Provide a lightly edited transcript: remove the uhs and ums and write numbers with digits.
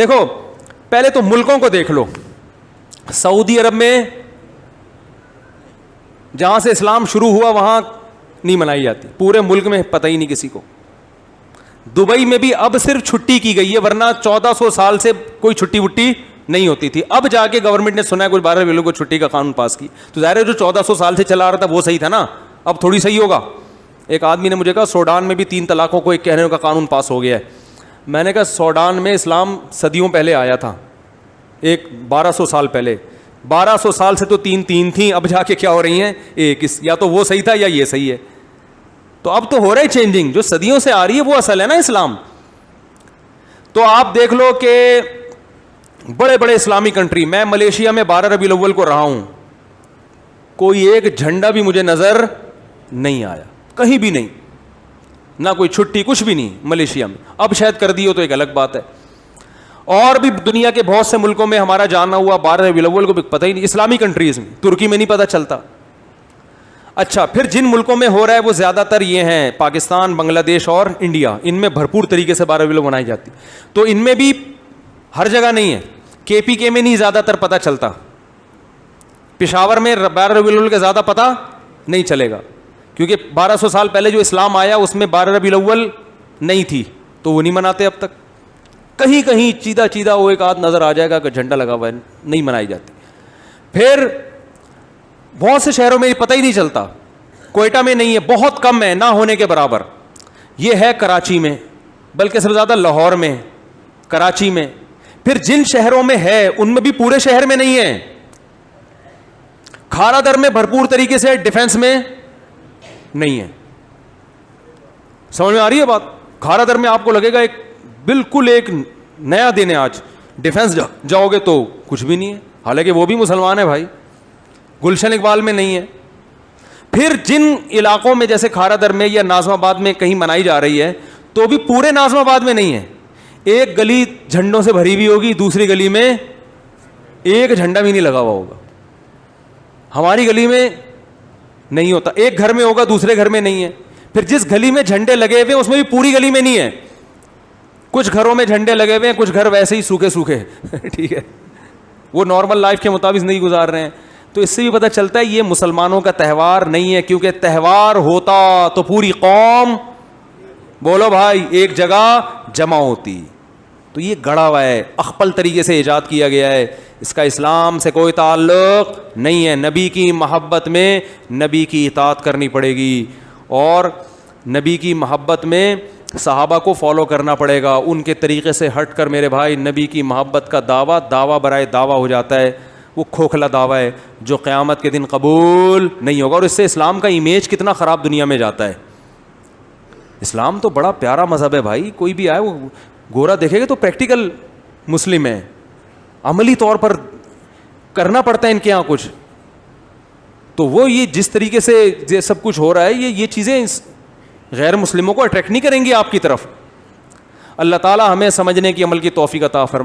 دیکھو پہلے تو ملکوں کو دیکھ لو. سعودی عرب میں جہاں سے اسلام شروع ہوا وہاں نہیں منائی جاتی, پورے ملک میں پتہ ہی نہیں کسی کو. دبئی میں بھی اب صرف چھٹی کی گئی ہے, ورنہ 1400 سال سے کوئی چھٹی وٹی نہیں ہوتی تھی. اب جا کے گورنمنٹ نے سنا ہے کچھ 12 ضلعوں کو چھٹی کا قانون پاس کی, تو ظاہر ہے جو 1400 سال سے چلا آ رہا تھا وہ صحیح تھا نا, اب تھوڑی صحیح ہوگا. ایک آدمی نے مجھے کہا سوڈان میں بھی 3 طلاقوں کو ایک کہنے کا قانون پاس ہو گیا ہے. میں نے کہا سوڈان میں اسلام صدیوں پہلے آیا تھا, ایک 1200 سال پہلے. 1200 سال سے تو 3 تھیں, اب جا کے کیا ہو رہی ہیں ایک. یا تو وہ صحیح تھا یا یہ صحیح ہے. تو اب تو ہو رہا ہے چینجنگ, جو صدیوں سے آ رہی ہے وہ اصل ہے نا اسلام. تو آپ دیکھ لو کہ بڑے بڑے اسلامی کنٹری, میں ملیشیا میں 12 ربیع الاول کو رہا ہوں, کوئی ایک جھنڈا بھی مجھے نظر نہیں آیا, کہیں بھی نہیں, نہ کوئی چھٹی, کچھ بھی نہیں ملیشیا میں. اب شاید کر دی ہو تو ایک الگ بات ہے. اور بھی دنیا کے بہت سے ملکوں میں ہمارا جانا ہوا 12 ربیع الاول کو بھی پتہ ہی نہیں, اسلامی کنٹریز میں, ترکی میں نہیں پتہ چلتا. اچھا, پھر جن ملکوں میں ہو رہا ہے وہ زیادہ تر یہ ہیں پاکستان, بنگلہ دیش اور انڈیا, ان میں بھرپور طریقے سے 12 ربیع الاول منائی جاتی. تو ان میں بھی ہر جگہ نہیں ہے, KPK میں نہیں زیادہ تر پتہ چلتا, پشاور میں 12 ربیع الاول کا زیادہ پتہ نہیں چلے گا, کیونکہ 1200 سال پہلے جو اسلام آیا اس میں 12 ربیع الاول نہیں تھی, تو وہ نہیں مناتے اب تک. کہیں کہیں چیدہ وہ ایک آدھ نظر آ جائے گا کہ جھنڈا لگا ہوا ہے, نہیں منائی جاتی. پھر بہت سے شہروں میں پتہ ہی نہیں چلتا, کوئٹہ میں نہیں ہے, بہت کم ہے, نہ ہونے کے برابر. یہ ہے کراچی میں, بلکہ سب سے زیادہ لاہور میں, کراچی میں. پھر جن شہروں میں ہے ان میں بھی پورے شہر میں نہیں ہے. کھارا در میں بھرپور طریقے سے, ڈیفنس میں نہیں ہے. سمجھ میں آ رہی ہے بات؟ کھارا در میں آپ کو لگے گا ایک بالکل ایک نیا دن ہے آج, ڈیفنس جاؤ گے تو کچھ بھی نہیں ہے, حالانکہ وہ بھی مسلمان ہے بھائی. گلشن اقبال میں نہیں ہے. پھر جن علاقوں میں جیسے کھارا در میں یا ناظم آباد میں کہیں منائی جا رہی ہے تو بھی پورے ناظم آباد میں نہیں ہے. ایک گلی جھنڈوں سے بھری ہوئی ہوگی, دوسری گلی میں ایک جھنڈا بھی نہیں لگا ہوا ہوگا. ہماری گلی میں نہیں ہوتا, ایک گھر میں ہوگا دوسرے گھر میں نہیں ہے. پھر جس گلی میں جھنڈے لگے ہوئے اس میں بھی پوری گلی میں نہیں ہے, کچھ گھروں میں جھنڈے لگے ہوئے ہیں, کچھ گھر ویسے ہی سوکھے ٹھیک ہے, وہ نارمل لائف کے مطابق نہیں گزار رہے ہیں. تو اس سے بھی پتہ چلتا ہے یہ مسلمانوں کا تہوار نہیں ہے, کیونکہ تہوار ہوتا تو پوری قوم, بولو بھائی, ایک جگہ جمع ہوتی. تو یہ گڑا ہوا ہے, اخپل طریقے سے ایجاد کیا گیا ہے, اس کا اسلام سے کوئی تعلق نہیں ہے. نبی کی محبت میں نبی کی اطاعت کرنی پڑے گی, اور نبی کی محبت میں صحابہ کو فالو کرنا پڑے گا. ان کے طریقے سے ہٹ کر میرے بھائی نبی کی محبت کا دعویٰ برائے دعویٰ ہو جاتا ہے. وہ کھوکھلا دعویٰ ہے جو قیامت کے دن قبول نہیں ہوگا, اور اس سے اسلام کا امیج کتنا خراب دنیا میں جاتا ہے. اسلام تو بڑا پیارا مذہب ہے بھائی, کوئی بھی آئے وہ گورا دیکھے گا تو پریکٹیکل مسلم ہے, عملی طور پر کرنا پڑتا ہے ان کے یہاں کچھ. تو وہ یہ جس طریقے سے یہ سب کچھ ہو رہا ہے, یہ چیزیں غیر مسلموں کو اٹریکٹ نہیں کریں گی آپ کی طرف. اللہ تعالی ہمیں سمجھنے کی عمل کی توفیق عطا فرمائے.